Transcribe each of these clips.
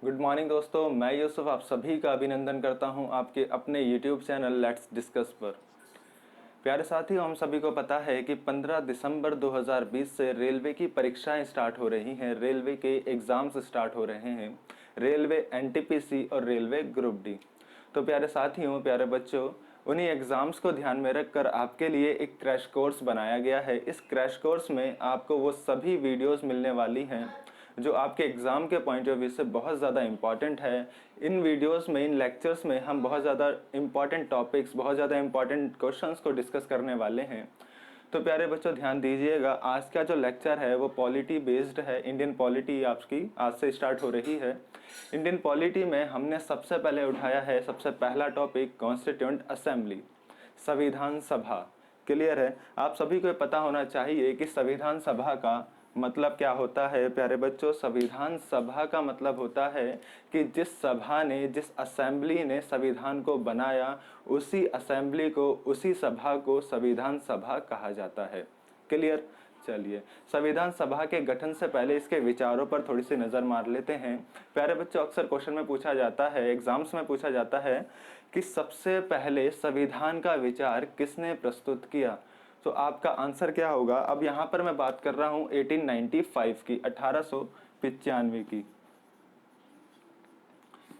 Good morning दोस्तों, मैं यूसुफ आप सभी का अभिनंदन करता हूं आपके अपने यूट्यूब चैनल लेट्स डिस्कस पर। प्यारे साथियों, हम सभी को पता है कि 15 दिसंबर 2020 से रेलवे की परीक्षाएं स्टार्ट हो रही हैं, रेलवे के एग्ज़ाम्स स्टार्ट हो रहे हैं, रेलवे एनटीपीसी और रेलवे ग्रुप डी। तो प्यारे साथियों, प्यारे बच्चों, उन्हीं एग्ज़ाम्स को ध्यान में रखकर आपके लिए एक क्रैश कोर्स बनाया गया है। इस क्रैश कोर्स में आपको वो सभी वीडियोस मिलने वाली हैं जो आपके एग्ज़ाम के पॉइंट ऑफ व्यू से बहुत ज़्यादा इम्पॉर्टेंट है। इन वीडियोस में, इन लेक्चर्स में हम बहुत ज़्यादा इम्पॉर्टेंट टॉपिक्स, बहुत ज़्यादा इम्पॉर्टेंट क्वेश्चंस को डिस्कस करने वाले हैं। तो प्यारे बच्चों ध्यान दीजिएगा, आज का जो लेक्चर है वो पॉलिटी बेस्ड है। इंडियन पॉलिटी आपकी आज से स्टार्ट हो रही है। इंडियन पॉलिटी में हमने सबसे पहले उठाया है सबसे पहला टॉपिक कॉन्स्टिट्यूएंट असेंबली, संविधान सभा। क्लियर है? आप सभी को पता होना चाहिए कि संविधान सभा का मतलब क्या होता है। प्यारे बच्चों, संविधान सभा का मतलब होता है कि जिस सभा ने, जिस असेंबली ने संविधान को बनाया, उसी असेंबली को, उसी सभा को संविधान सभा कहा जाता है। क्लियर? चलिए, संविधान सभा के गठन से पहले इसके विचारों पर थोड़ी सी नज़र मार लेते हैं। प्यारे बच्चों, अक्सर क्वेश्चन में पूछा जाता है, एग्जाम्स में पूछा जाता है कि सबसे पहले संविधान का विचार किसने प्रस्तुत किया। तो आपका आंसर क्या होगा? अब यहाँ पर मैं बात कर रहा हूँ 1895 की, 1895 की।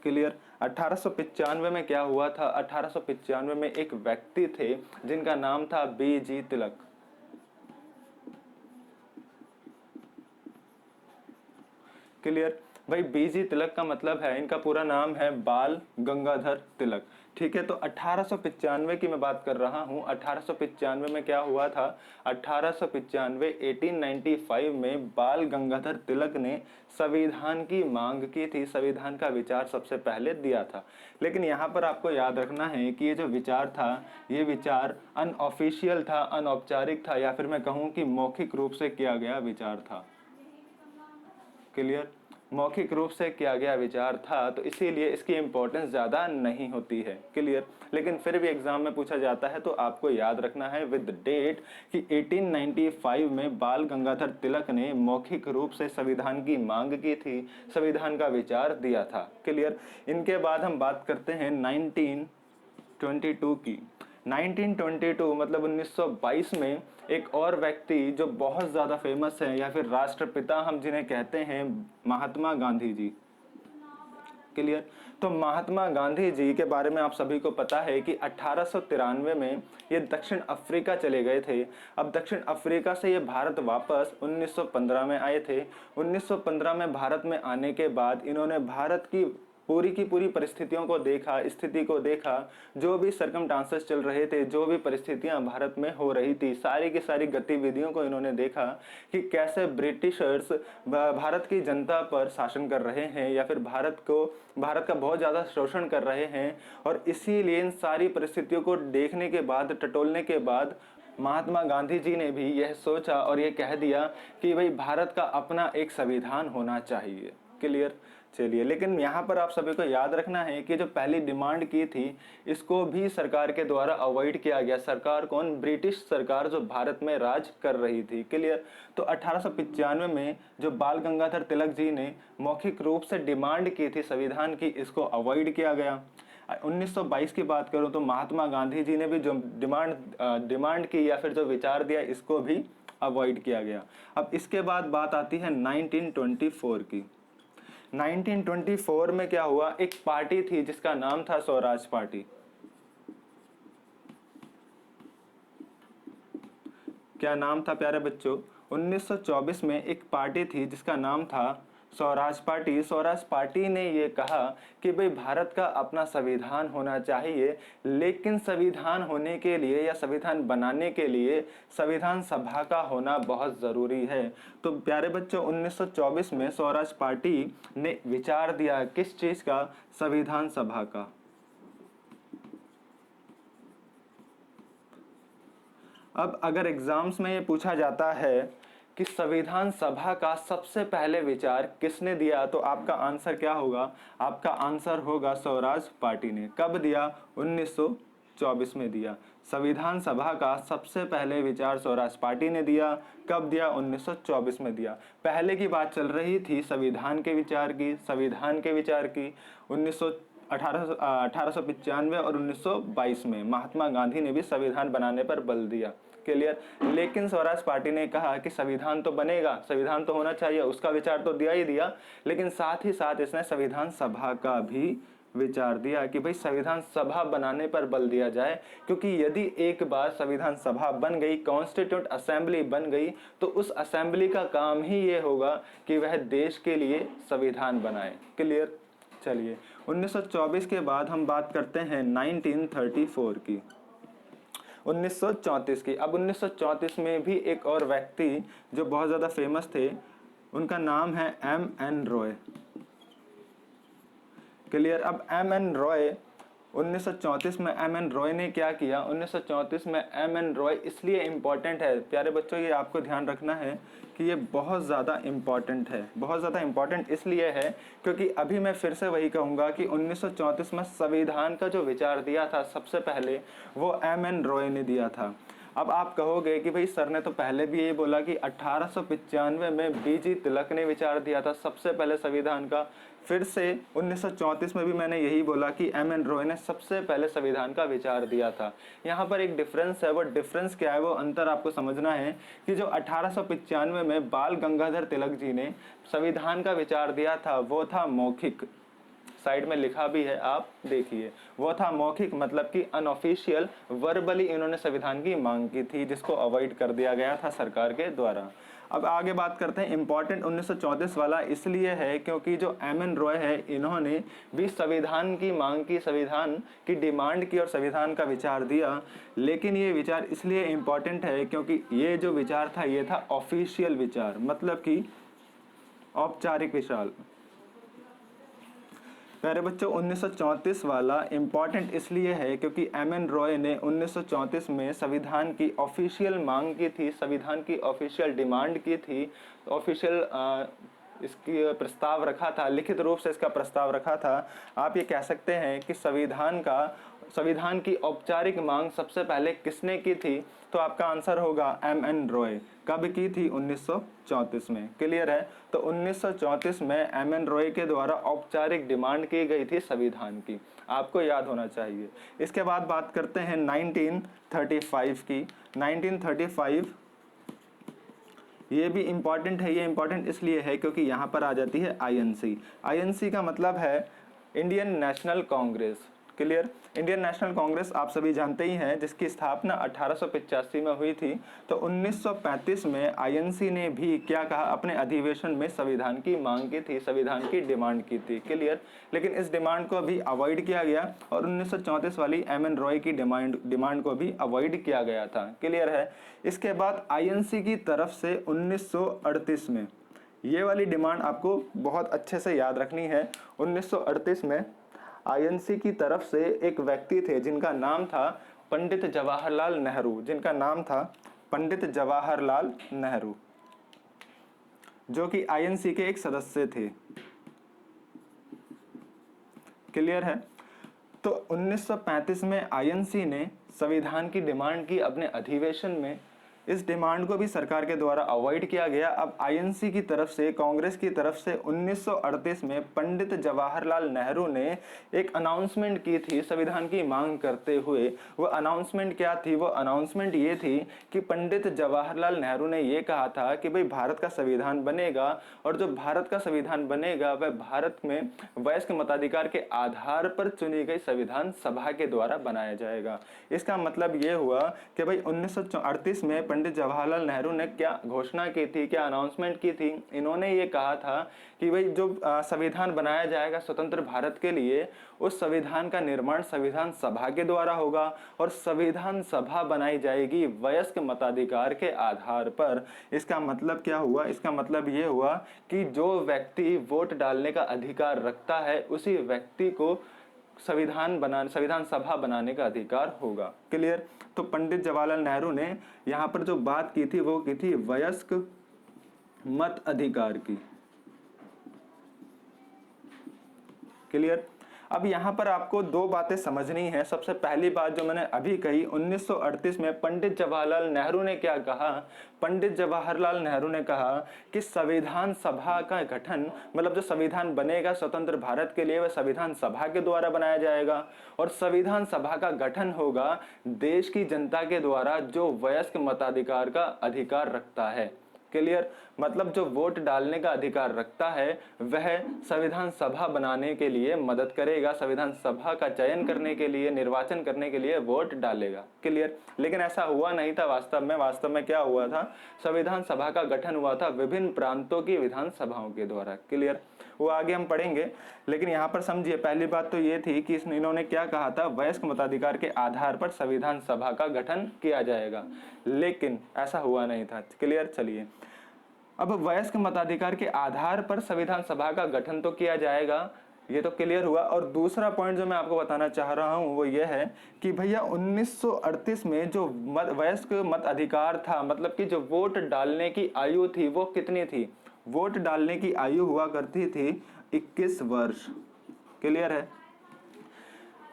क्लियर? 1895 में क्या हुआ था? 1895 में एक व्यक्ति थे जिनका नाम था बीजी तिलक। क्लियर? भाई, बीजी तिलक का मतलब है, इनका पूरा नाम है बाल गंगाधर तिलक। ठीक है, तो 1895 की मैं बात कर रहा हूँ। 1895 में क्या हुआ था? 1895 1895 में बाल गंगाधर तिलक ने संविधान की मांग की थी, संविधान का विचार सबसे पहले दिया था। लेकिन यहाँ पर आपको याद रखना है कि ये जो विचार था, ये विचार अनऑफिशियल था, अनौपचारिक था, या फिर मैं कहूँ कि मौखिक रूप से किया गया विचार था। क्लियर? मौखिक रूप से किया गया विचार था, तो इसीलिए इसकी इंपॉर्टेंस ज़्यादा नहीं होती है। क्लियर? लेकिन फिर भी एग्जाम में पूछा जाता है तो आपको याद रखना है विद डेट कि 1895 में बाल गंगाधर तिलक ने मौखिक रूप से संविधान की मांग की थी, संविधान का विचार दिया था। क्लियर? इनके बाद हम बात करते हैं 1922 की। 1922 मतलब 1922 में एक और व्यक्ति जो बहुत ज़्यादा फेमस है, या फिर राष्ट्रपिता हम जिन्हें कहते हैं, महात्मा गांधी जी। क्लियर? तो महात्मा गांधी जी के बारे में आप सभी को पता है कि 1893 में ये दक्षिण अफ्रीका चले गए थे। अब दक्षिण अफ्रीका से ये भारत वापस 1915 में आए थे। 1915 में भारत में आने के बाद इन्होंने भारत की पूरी परिस्थितियों को देखा, स्थिति को देखा, जो भी सर्कमस्टांसेस चल रहे थे, जो भी परिस्थितियां भारत में हो रही थी, सारी की सारी गतिविधियों को इन्होंने देखा कि कैसे ब्रिटिशर्स भारत की जनता पर शासन कर रहे हैं, या फिर भारत का बहुत ज़्यादा शोषण कर रहे हैं। और इसीलिए इन सारी परिस्थितियों को देखने के बाद, टटोलने के बाद, महात्मा गांधी जी ने भी यह सोचा और यह कह दिया कि भाई भारत का अपना एक संविधान होना चाहिए। क्लियर? चलिए, लेकिन यहाँ पर आप सभी को याद रखना है कि जो पहली डिमांड की थी, इसको भी सरकार के द्वारा अवॉइड किया गया। सरकार कौन? ब्रिटिश सरकार, जो भारत में राज कर रही थी। क्लियर? तो 1895 में जो बाल गंगाधर तिलक जी ने मौखिक रूप से डिमांड की थी संविधान की, इसको अवॉइड किया गया। 1922 की बात करूं तो महात्मा गांधी जी ने भी जो डिमांड की, या फिर जो विचार दिया, इसको भी अवॉइड किया गया। अब इसके बाद बात आती है 1924 की। 1924 में क्या हुआ? एक पार्टी थी जिसका नाम था स्वराज पार्टी। क्या नाम था प्यारे बच्चों? 1924 में एक पार्टी थी जिसका नाम था स्वराज पार्टी। स्वराज पार्टी ने ये कहा कि भाई भारत का अपना संविधान होना चाहिए, लेकिन संविधान होने के लिए या संविधान बनाने के लिए संविधान सभा का होना बहुत ज़रूरी है। तो प्यारे बच्चों, 1924 में स्वराज पार्टी ने विचार दिया किस चीज़ का? संविधान सभा का। अब अगर एग्जाम्स में ये पूछा जाता है कि संविधान सभा का सबसे पहले विचार किसने दिया, तो आपका आंसर क्या होगा? आपका आंसर होगा स्वराज पार्टी ने। कब दिया? 1924 में दिया। संविधान सभा का सबसे पहले विचार स्वराज पार्टी ने दिया। कब दिया? 1924 में दिया। पहले की बात चल रही थी संविधान के विचार की, 1895 और 1922 में महात्मा गांधी ने भी संविधान बनाने पर बल दिया। क्लियर? लेकिन स्वराज पार्टी ने कहा कि संविधान तो बनेगा, संविधान तो होना चाहिए, उसका विचार तो दिया ही दिया, लेकिन साथ ही साथ इसने संविधान सभा का भी विचार दिया कि भाई संविधान सभा बनाने पर बल दिया जाए, क्योंकि यदि एक बार संविधान सभा बन गई, कॉन्स्टिट्यूंट असेंबली बन गई, तो उस असेंबली का काम ही ये होगा कि वह देश के लिए संविधान बनाए। क्लियर? चलिए 1924 के बाद हम बात करते हैं 1934 की, 1934 की। अब 1934 में भी एक और व्यक्ति जो बहुत ज़्यादा फेमस थे, उनका नाम है M.N. रॉय। क्लियर? अब M.N. रॉय 1934 में M.N. रॉय ने क्या किया? 1934 में M.N. रॉय इसलिए इम्पॉर्टेंट है प्यारे बच्चों, ये आपको ध्यान रखना है कि ये बहुत ज़्यादा इम्पॉर्टेंट है। बहुत ज़्यादा इम्पॉर्टेंट इसलिए है क्योंकि अभी मैं फिर से वही कहूँगा कि 1934 में संविधान का जो विचार दिया था सबसे पहले, वो M.N. रॉय ने दिया था। अब आप कहोगे कि भाई सर ने तो पहले भी यही बोला कि 1895 में बीजी तिलक ने विचार दिया था सबसे पहले संविधान का। फिर से 1934 में भी मैंने यही बोला कि M.N. रॉय ने सबसे पहले संविधान का विचार दिया था। यहाँ पर एक डिफरेंस है, वो डिफरेंस क्या है, वो अंतर आपको समझना है कि जो 1895 में बाल गंगाधर तिलक जी ने संविधान का विचार दिया था वो था मौखिक, साइड में लिखा भी है आप देखिए, वो था मौखिक, मतलब कि अनऑफिशियल, वर्बली इन्होंने संविधान की मांग की थी, जिसको अवॉइड कर दिया गया था सरकार के द्वारा। अब आगे बात करते हैं। इंपॉर्टेंट 1934 वाला इसलिए है क्योंकि जो M.N. रॉय है, इन्होंने भी संविधान की मांग की, संविधान की डिमांड की और संविधान का विचार दिया। लेकिन ये विचार इसलिए इम्पॉर्टेंट है क्योंकि ये जो विचार था ये था ऑफिशियल विचार, मतलब कि औपचारिक विचार। प्यारे बच्चों 1934 वाला इम्पॉर्टेंट इसलिए है क्योंकि M.N. रॉय ने 1934 में संविधान की ऑफिशियल मांग की थी, संविधान की ऑफिशियल डिमांड की थी, ऑफिशियल इसकी प्रस्ताव रखा था, लिखित रूप से इसका प्रस्ताव रखा था। आप ये कह सकते हैं कि संविधान की औपचारिक मांग सबसे पहले किसने की थी? तो आपका आंसर होगा M.N. रॉय। कब की थी? 1934 में। क्लियर है? तो 1934 में M.N. रॉय के द्वारा औपचारिक डिमांड की गई थी संविधान की, आपको याद होना चाहिए। इसके बाद बात करते हैं 1935 की। 1935 ये भी इम्पॉर्टेंट है। ये इम्पॉर्टेंट इसलिए है क्योंकि यहाँ पर आ जाती है INC। INC का मतलब है Indian national Congress. Clear? Indian national Congress आप सभी जानते ही हैं, जिसकी स्थापना 1885 में हुई थी। तो 1935 में INC ने भी क्या कहा? अपने अधिवेशन में संविधान की मांग की थी, संविधान की डिमांड की थी। क्लियर? लेकिन इस डिमांड को भी अवॉइड किया गया और 1934 वाली M.N. रॉय की डिमांड को भी अवॉइड किया गया था। क्लियर है? इसके बाद INC की तरफ से 1938 में ये वाली डिमांड आपको बहुत अच्छे से याद रखनी है। 1938 में INC की तरफ से एक व्यक्ति थे जिनका नाम था पंडित जवाहरलाल नेहरू, जिनका नाम था पंडित जवाहरलाल नेहरू, जो कि INC के एक सदस्य थे। क्लियर है? तो 1935 में INC ने संविधान की डिमांड की अपने अधिवेशन में, इस डिमांड को भी सरकार के द्वारा अवॉइड किया गया। अब INC की तरफ से, कांग्रेस की तरफ से 1938 में पंडित जवाहरलाल नेहरू ने एक अनाउंसमेंट की थी संविधान की मांग करते हुए। वो अनाउंसमेंट क्या थी? वो अनाउंसमेंट ये थी कि पंडित जवाहरलाल नेहरू ने ये कहा था कि भाई भारत का संविधान बनेगा और जो भारत का संविधान बनेगा वह भारत में वयस्क मताधिकार के आधार पर चुनी गई संविधान सभा के द्वारा बनाया जाएगा। इसका मतलब ये हुआ कि भाई 1938 में पंडित जवाहरलाल नेहरू ने क्या घोषणा की थी, क्या अनाउंसमेंट की थी? इन्होंने ये कहा था कि भाई जो संविधान बनाया जाएगा स्वतंत्र भारत के लिए, उस संविधान का निर्माण संविधान सभा के द्वारा होगा और संविधान सभा बनाई जाएगी वयस्क मताधिकार के आधार पर। इसका मतलब क्या हुआ? इसका मतलब ये हुआ कि जो व्यक्ति वोट डालने का अधिकार रखता है उसी व्यक्ति को संविधान सभा बनाने का अधिकार होगा। क्लियर? तो पंडित जवाहरलाल नेहरू ने यहाँ पर जो बात की थी वो की थी वयस्क मत अधिकार की। क्लियर? अब यहाँ पर आपको दो बातें समझनी है। सबसे पहली बात जो मैंने अभी कही, 1938 में पंडित जवाहरलाल नेहरू ने क्या कहा? पंडित जवाहरलाल नेहरू ने कहा कि संविधान सभा का गठन, मतलब जो संविधान बनेगा स्वतंत्र भारत के लिए, वह संविधान सभा के द्वारा बनाया जाएगा और संविधान सभा का गठन होगा देश की जनता के द्वारा जो वयस्क मताधिकार का अधिकार रखता है। क्लियर? मतलब जो वोट डालने का अधिकार रखता है वह संविधान सभा बनाने के लिए मदद करेगा, संविधान सभा का चयन करने के लिए, निर्वाचन करने के लिए वोट डालेगा। क्लियर? लेकिन ऐसा हुआ नहीं था वास्तव में क्या हुआ था? संविधान सभा का गठन हुआ था विभिन्न प्रांतों की विधानसभाओं के द्वारा। क्लियर? वो आगे हम पढ़ेंगे, लेकिन यहाँ पर समझिए पहली बात तो ये थी कि इन्होंने क्या कहा था? वयस्क मताधिकार के आधार पर संविधान सभा का गठन किया जाएगा, लेकिन ऐसा हुआ नहीं था। क्लियर? चलिए, अब वयस्क मताधिकार के आधार पर संविधान सभा का गठन तो किया जाएगा, ये तो क्लियर हुआ। और दूसरा पॉइंट जो मैं आपको बताना चाह रहा हूं वो ये है कि भैया 1938 में जो वयस्क मत अधिकार था, मतलब कि जो वोट डालने की आयु थी वो कितनी थी? वोट डालने की आयु हुआ करती थी 21 वर्ष। क्लियर है?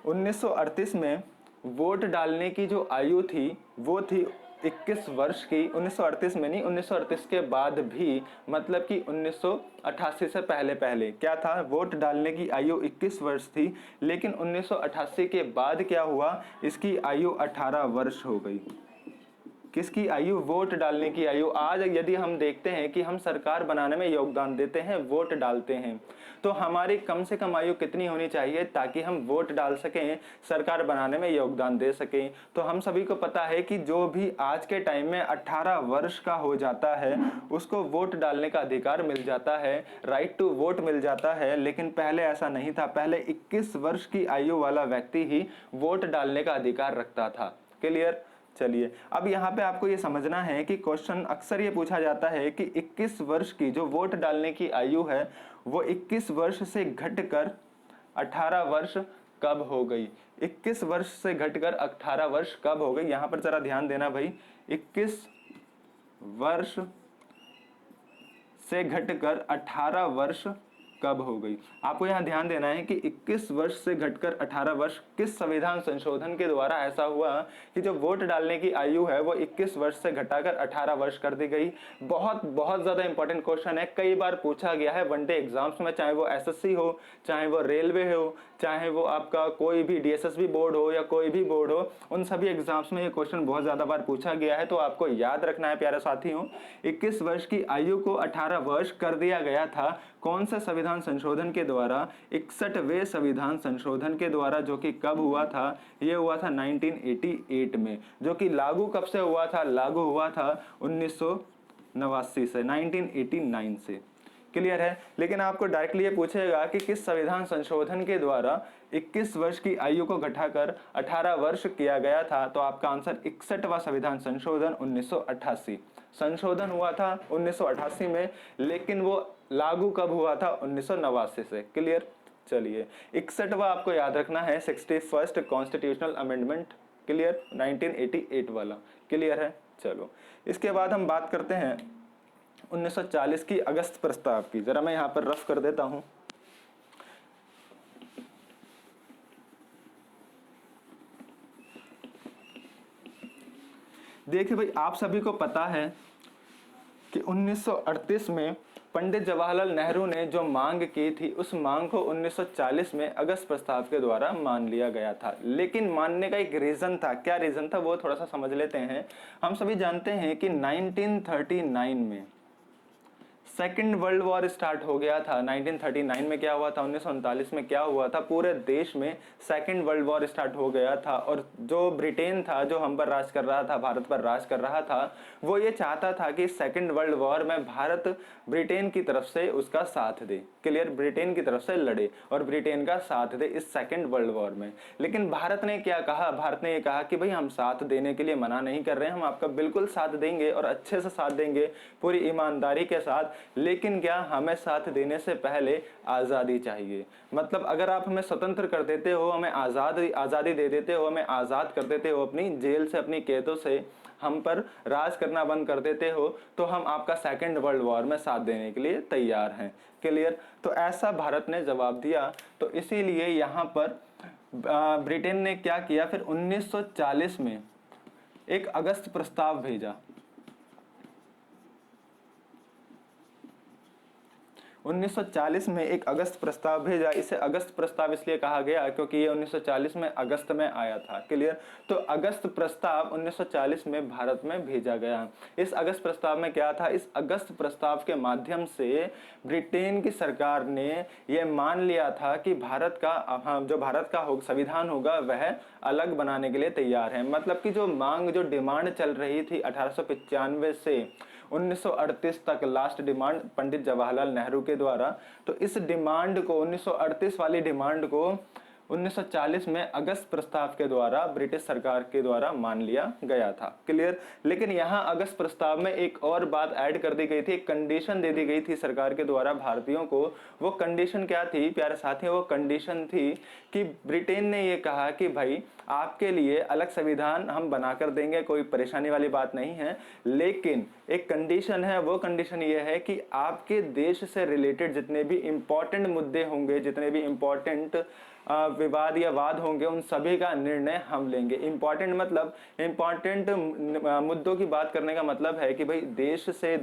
1938 में वोट डालने की जो आयु थी वो थी 21 वर्ष की। 1938 में नहीं, 1938 के बाद भी, मतलब कि 1988 से पहले क्या था? वोट डालने की आयु 21 वर्ष थी, लेकिन 1988 के बाद क्या हुआ? इसकी आयु 18 वर्ष हो गई। किसकी आयु? वोट डालने की आयु। आज यदि हम देखते हैं कि हम सरकार बनाने में योगदान देते हैं, वोट डालते हैं, तो हमारी कम से कम आयु कितनी होनी चाहिए ताकि हम वोट डाल सकें, सरकार बनाने में योगदान दे सकें? तो हम सभी को पता है कि जो भी आज के टाइम में 18 वर्ष का हो जाता है उसको वोट डालने का अधिकार मिल जाता है, राइट टू वोट मिल जाता है। लेकिन पहले ऐसा नहीं था, पहले 21 वर्ष की आयु वाला व्यक्ति ही वोट डालने का अधिकार रखता था। क्लियर? चलिए, अब यहाँ पे आपको ये समझना है कि क्वेश्चन अक्सर ये पूछा जाता है कि 21 वर्ष की जो वोट डालने की आयु है वो 21 वर्ष से घटकर 18 वर्ष कब हो गई? 21 वर्ष से घटकर 18 वर्ष कब हो गई? यहाँ पर जरा ध्यान देना भाई। 21 वर्ष से घटकर 18 वर्ष कब हो गई? आपको यहाँ ध्यान देना है कि 21 वर्ष से घटकर 18 वर्ष किस संविधान संशोधन के द्वारा ऐसा हुआ कि जो वोट डालने की आयु है वो 21 वर्ष से घटाकर 18 वर्ष कर दी गई? बहुत ज्यादा इंपॉर्टेंट क्वेश्चन है, कई बार पूछा गया है वनडे एग्जाम्स में, चाहे वो एसएससी हो, चाहे वो रेलवे हो, चाहे वो आपका कोई भी डीएसएसबी बोर्ड हो या कोई भी बोर्ड हो, उन सभी एग्जाम्स में ये क्वेश्चन बहुत ज्यादा बार पूछा गया है। तो आपको याद रखना है प्यारे साथियों, 21 वर्ष की आयु को 18 वर्ष कर दिया गया था कौन से संविधान संशोधन के द्वारा? 61वें संविधान संशोधन के द्वारा, जो कि कब हुआ था? ये हुआ था 1988 में, जो कि लागू कब से हुआ था? लागू हुआ था 1989 से, 1989 से। क्लियर है? लेकिन आपको डायरेक्टली ये पूछेगा कि किस संविधान संशोधन के द्वारा 21 वर्ष की आयु को घटाकर 18 वर्ष किया गया था, तो आपका आंसर 61वां संविधान संशोधन 1988। संशोधन हुआ था 1988 में, लेकिन वो लागू कब हुआ था? 1989 से। क्लियर? चलिए, 61वां आपको याद रखना है, 61st कॉन्स्टिट्यूशनल अमेंडमेंट। क्लियर? 1988 वाला। क्लियर है? चलो, इसके बाद हम बात करते हैं 1940 की अगस्त प्रस्ताव की। जरा मैं यहां पर रफ कर देता हूं। देखिए भाई, आप सभी को पता है कि 1938 में पंडित जवाहरलाल नेहरू ने जो मांग की थी उस मांग को 1940 में अगस्त प्रस्ताव के द्वारा मान लिया गया था। लेकिन मानने का एक रीजन था। क्या रीजन था वो थोड़ा सा समझ लेते हैं। हम सभी जानते हैं कि 1939 में सेकेंड वर्ल्ड वॉर स्टार्ट हो गया था। 1939 में क्या हुआ था? 1939 में क्या हुआ था? पूरे देश में सेकेंड वर्ल्ड वॉर स्टार्ट हो गया था और जो ब्रिटेन था, जो हम पर राज कर रहा था, भारत पर राज कर रहा था, वो ये चाहता था कि सेकेंड वर्ल्ड वॉर में भारत ब्रिटेन की तरफ से उसका साथ दे। क्लियर? ब्रिटेन की तरफ से लड़े और ब्रिटेन का साथ दे इस सेकेंड वर्ल्ड वॉर में। लेकिन भारत ने क्या कहा? भारत ने ये कहा कि भाई हम साथ देने के लिए मना नहीं कर रहे हैं, हम आपका बिल्कुल साथ देंगे और अच्छे से साथ देंगे, पूरी ईमानदारी के साथ। लेकिन क्या हमें साथ देने से पहले आज़ादी चाहिए। मतलब अगर आप हमें स्वतंत्र कर देते हो, हमें आज़ादी दे देते हो, हमें आज़ाद कर देते हो अपनी जेल से, अपनी कैदों से, हम पर राज करना बंद कर देते हो तो हम आपका सेकेंड वर्ल्ड वॉर में साथ देने के लिए तैयार हैं। क्लियर? तो ऐसा भारत ने जवाब दिया। तो इसीलिए यहाँ पर ब्रिटेन ने क्या किया, फिर 1940 में एक अगस्त प्रस्ताव भेजा। 1940 में एक अगस्त प्रस्ताव भेजा। इसे अगस्त प्रस्ताव इसलिए कहा गया क्योंकि ये 1940 में अगस्त में आया था। क्लियर? तो अगस्त प्रस्ताव 1940 में भारत में भेजा गया। इस अगस्त प्रस्ताव में क्या था? इस अगस्त प्रस्ताव के माध्यम से ब्रिटेन की सरकार ने यह मान लिया था कि भारत का जो भारत का संविधान होगा वह अलग बनाने के लिए तैयार है। मतलब कि जो मांग, जो डिमांड चल रही थी 1895 से 1938 तक, लास्ट डिमांड पंडित जवाहरलाल नेहरू के द्वारा, तो इस डिमांड को 1938 वाली डिमांड को 1940 में अगस्त प्रस्ताव के द्वारा ब्रिटिश सरकार के द्वारा मान लिया गया था। क्लियर? लेकिन यहाँ अगस्त प्रस्ताव में एक और बात ऐड कर दी गई थी, एक कंडीशन दे दी गई थी सरकार के द्वारा भारतीयों को। वो कंडीशन क्या थी प्यारे साथियों? वो कंडीशन थी कि ब्रिटेन ने ये कहा कि भाई आपके लिए अलग संविधान हम बनाकर देंगे, कोई परेशानी वाली बात नहीं है, लेकिन एक कंडीशन है। वो कंडीशन ये है कि आपके देश से रिलेटेड जितने भी इंपॉर्टेंट मुद्दे होंगे, जितने भी इंपॉर्टेंट विवाद या वाद होंगे, उन सभी का निर्णय हम लेंगे। इंपॉर्टेंट मतलब, इंपॉर्टेंट मुद्दों की बात करने का मतलब है कि भाई देश से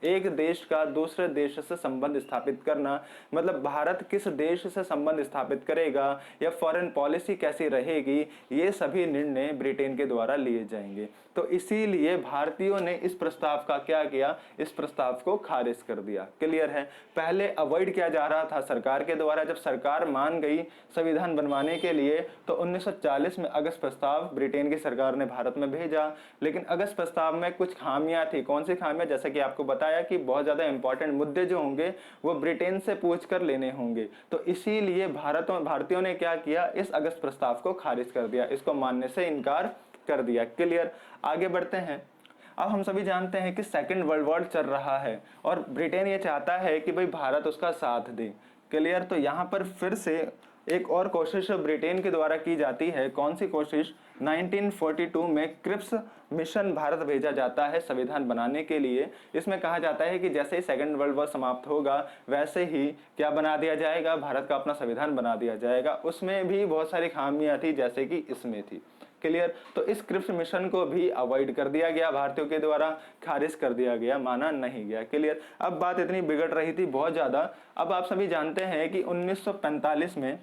एक देश का दूसरे देश से संबंध स्थापित करना, मतलब भारत किस देश से संबंध स्थापित करेगा या फॉरेन पॉलिसी कैसी रहेगी, ये सभी निर्णय ब्रिटेन के द्वारा लिए जाएंगे। तो इसीलिए भारतीयों ने इस प्रस्ताव का क्या किया? इस प्रस्ताव को खारिज कर दिया। क्लियर है? पहले अवॉइड किया जा रहा था सरकार के द्वारा। जब सरकार मान गई संविधान बनवाने के लिए तो 1940 में अगस्त प्रस्ताव ब्रिटेन की सरकार ने भारत में भेजा। लेकिन अगस्त प्रस्ताव में कुछ खामियां थी। कौन सी खामियां? जैसे कि आपको बताया कि बहुत ज्यादा इंपॉर्टेंट मुद्दे जो होंगे वो ब्रिटेन से पूछ कर लेने होंगे। तो इसीलिए भारतीयों ने क्या किया? इस अगस्त प्रस्ताव को खारिज कर दिया, इसको मानने से इनकार कर दिया। क्लियर? आगे बढ़ते हैं। अब हम सभी जानते हैं कि सेकेंड वर्ल्ड वॉर चल रहा है और ब्रिटेन ये चाहता है कि भाई भारत उसका साथ दे। क्लियर? तो यहाँ पर फिर से एक और कोशिश ब्रिटेन के द्वारा की जाती है। कौन सी कोशिश? 1942 में क्रिप्स मिशन भारत भेजा जाता है संविधान बनाने के लिए। इसमें कहा जाता है कि जैसे ही सेकेंड वर्ल्ड वॉर समाप्त होगा वैसे ही क्या बना दिया जाएगा? भारत का अपना संविधान बना दिया जाएगा। उसमें भी बहुत सारी खामियां थी जैसे कि इसमें थी। क्लियर? तो इस क्रिप्स मिशन को भी अवॉइड कर दिया गया भारतीयों के द्वारा, खारिज कर दिया गया, माना नहीं गया। क्लियर? अब बात इतनी बिगड़ रही थी बहुत ज्यादा। अब आप सभी जानते हैं कि 1945 में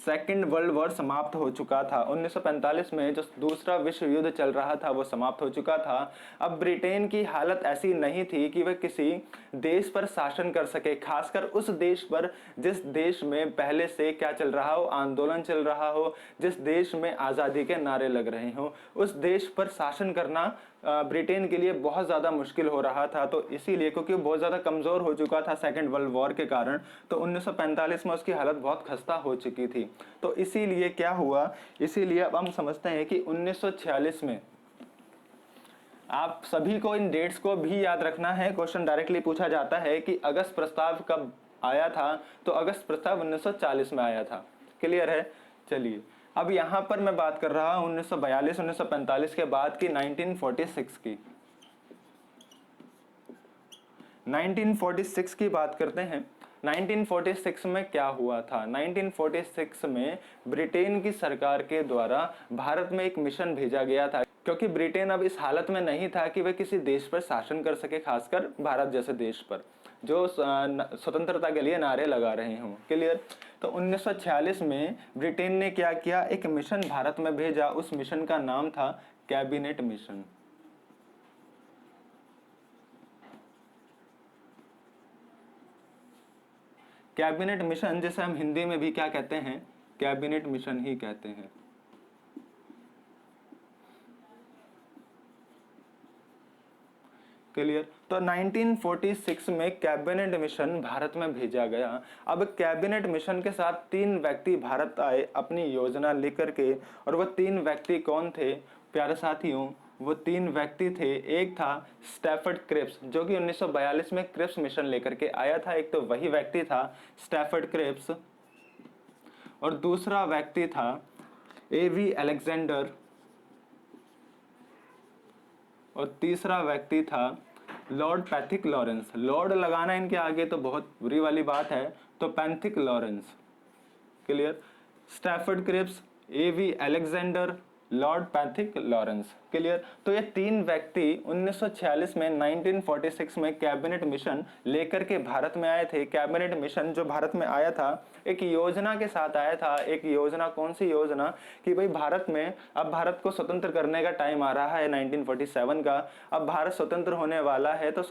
सेकेंड वर्ल्ड वॉर समाप्त हो चुका था। 1945 में जो दूसरा विश्व युद्ध चल रहा था वो समाप्त हो चुका था। अब ब्रिटेन की हालत ऐसी नहीं थी कि वह किसी देश पर शासन कर सके, खासकर उस देश पर जिस देश में पहले से क्या चल रहा हो, आंदोलन चल रहा हो, जिस देश में आज़ादी के नारे लग रहे हो, उस देश पर शासन करना ब्रिटेन के लिए बहुत ज़्यादा मुश्किल हो रहा था। तो इसीलिए, क्योंकि वो बहुत ज़्यादा कमज़ोर हो चुका था सेकेंड वर्ल्ड वॉर के कारण, तो 1945 में उसकी हालत बहुत खस्ता हो चुकी थी। तो इसीलिए क्या हुआ? इसीलिए अब हम समझते हैं कि 1946 में, आप सभी को इन डेट्स को भी याद रखना है। क्वेश्चन डायरेक्टली पूछा जाता है कि अगस्त प्रस्ताव कब आया था? तो अगस्त प्रस्ताव 1940 में आया था। क्लियर है? चलिए, अब यहां पर मैं बात कर रहा हूं 1942-1945 के बाद की 1946 की। 1946 की बात करते हैं। 1946 में क्या हुआ था? 1946 में ब्रिटेन की सरकार के द्वारा भारत में एक मिशन भेजा गया था, क्योंकि ब्रिटेन अब इस हालत में नहीं था कि वह किसी देश पर शासन कर सके, खासकर भारत जैसे देश पर जो स्वतंत्रता के लिए नारे लगा रहे हों। क्लियर? तो 1946 में ब्रिटेन ने क्या किया? एक मिशन भारत में भेजा। उस मिशन का नाम था कैबिनेट मिशन। कैबिनेट मिशन, जिसे हम हिंदी में भी क्या कहते हैं? कैबिनेट मिशन ही कहते हैं। क्लियर? तो 1946 में कैबिनेट मिशन भारत में भेजा गया। अब कैबिनेट मिशन के साथ 3 व्यक्ति भारत आए अपनी योजना लेकर के, और वह 3 व्यक्ति कौन थे प्यारे साथियों? वो 3 व्यक्ति थे। एक था स्टैफर्ड क्रिप्स, जो कि 1942 में क्रिप्स मिशन लेकर के आया था। एक तो वही व्यक्ति था स्टैफर्ड क्रिप्स, और दूसरा व्यक्ति था एवी अलेक्जेंडर और तीसरा व्यक्ति था लॉर्ड पैथिक लॉरेंस। लॉर्ड लगाना इनके आगे तो बहुत बुरी वाली बात है, तो Pethick Lawrence. Clear. Stafford Cripps, A V Alexander, Lord Pethick Lawrence. Clear. तो ये तीन व्यक्ति 1946 में 1946 में कैबिनेट मिशन लेकर के भारत में आए थे। कैबिनेट मिशन जो भारत में आया था एक योजना के साथ आया था। एक योजना, कौन सी योजना, कि भाई भारत में अब भारत को स्वतंत्र करने का टाइम आ रहा है 1947 का। अब भारत स्वतंत्र होने वाला है, तो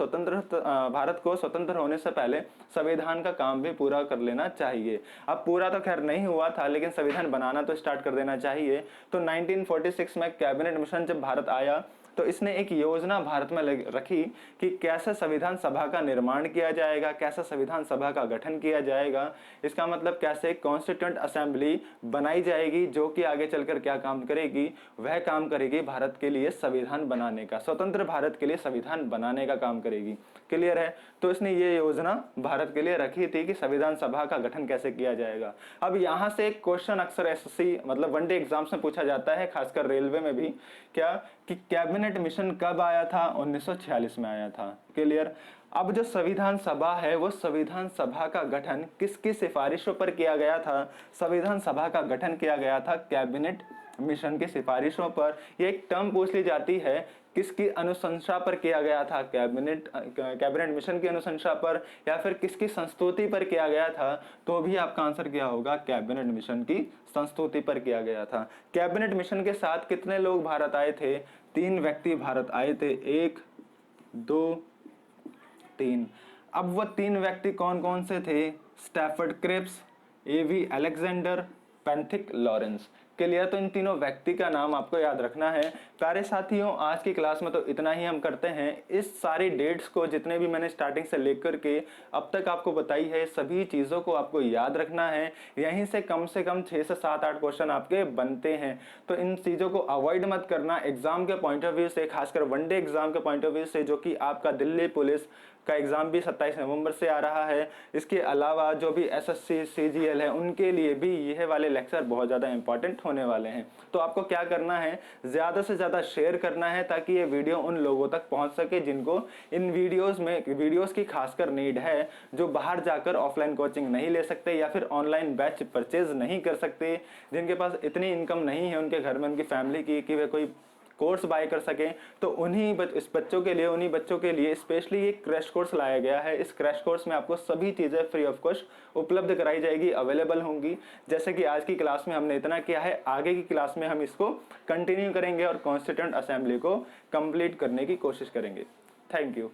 भारत को स्वतंत्र होने से पहले संविधान का काम भी पूरा कर लेना चाहिए। अब पूरा तो खैर नहीं हुआ था, लेकिन संविधान बनाना तो स्टार्ट कर देना चाहिए। तो 1946 में कैबिनेट मिशन जब भारत आया तो इसने एक योजना भारत में रखी कि कैसे संविधान सभा का निर्माण किया जाएगा, कैसे संविधान सभा का गठन किया जाएगा। इसका मतलब कैसे कॉन्स्टिट्यूएंट असेंबली बनाई जाएगी जो कि आगे चलकर क्या काम करेगी, वह काम करेगी भारत के लिए संविधान बनाने का, स्वतंत्र भारत के लिए संविधान बनाने का काम करेगी। क्लियर है। तो इसने ये योजना भारत के लिए रखी थी कि संविधान सभा का गठन कैसे किया जाएगा। अब यहाँ से एक क्वेश्चन अक्सर एसएससी मतलब वनडे एग्जाम्स में पूछा जाता है, खासकर रेलवे में भी, क्या कि कैबिनेट मिशन कब आया था? 1946 में आया था। क्लियर। अब जो संविधान सभा है वो संविधान सभा का गठन किसकी सिफारिशों पर किया गया था? संविधान सभा का गठन किया गया था कैबिनेट मिशन की सिफारिशों पर। ये एक टर्म पूछ ली जाती है, किसकी अनुशंसा पर किया गया था? कैबिनेट मिशन की अनुशंसा पर या फिर किसकी संस्तुति पर किया गया था? तो भी आपका आंसर क्या होगा? कैबिनेट मिशन की संस्तुति पर किया गया था। कैबिनेट मिशन के साथ कितने लोग भारत आए थे? 3 व्यक्ति भारत आए थे। 1 2 3। अब वो 3 व्यक्ति कौन कौन से थे? Stafford Cripps, A V Alexander, Pethick Lawrence. Clear. तो इन तीनों व्यक्ति का नाम आपको याद रखना है। प्यारे साथियों, आज की क्लास में तो इतना ही हम करते हैं। इस सारी डेट्स को जितने भी मैंने स्टार्टिंग से लेकर के अब तक आपको बताई है, सभी चीज़ों को आपको याद रखना है। यहीं से कम 6 से 7-8 क्वेश्चन आपके बनते हैं। तो इन चीज़ों को अवॉइड मत करना एग्जाम के पॉइंट ऑफ व्यू से, खासकर वनडे एग्जाम के पॉइंट ऑफ व्यू से, जो कि आपका दिल्ली पुलिस का एग्जाम भी 27 नवंबर से आ रहा है। इसके अलावा जो भी एसएससी सीजीएल है उनके लिए भी यह वाले लेक्चर बहुत ज़्यादा इंपॉर्टेंट होने वाले हैं। तो आपको क्या करना है, ज़्यादा से ज़्यादा शेयर करना है ताकि ये वीडियो उन लोगों तक पहुंच सके जिनको इन वीडियोस की खासकर नीड है, जो बाहर जाकर ऑफलाइन कोचिंग नहीं ले सकते या फिर ऑनलाइन बैच परचेज नहीं कर सकते, जिनके पास इतनी इनकम नहीं है उनके घर में, उनकी फैमिली की, कि वे कोई कोर्स बाय कर सकें। तो इस बच्चों के लिए स्पेशली ये क्रैश कोर्स लाया गया है। इस क्रैश कोर्स में आपको सभी चीज़ें फ्री ऑफ कॉस्ट उपलब्ध कराई जाएगी, अवेलेबल होंगी। जैसे कि आज की क्लास में हमने इतना किया है, आगे की क्लास में हम इसको कंटिन्यू करेंगे और कॉन्स्टिट्यूएंट असेंबली को कंप्लीट करने की कोशिश करेंगे। Thank you.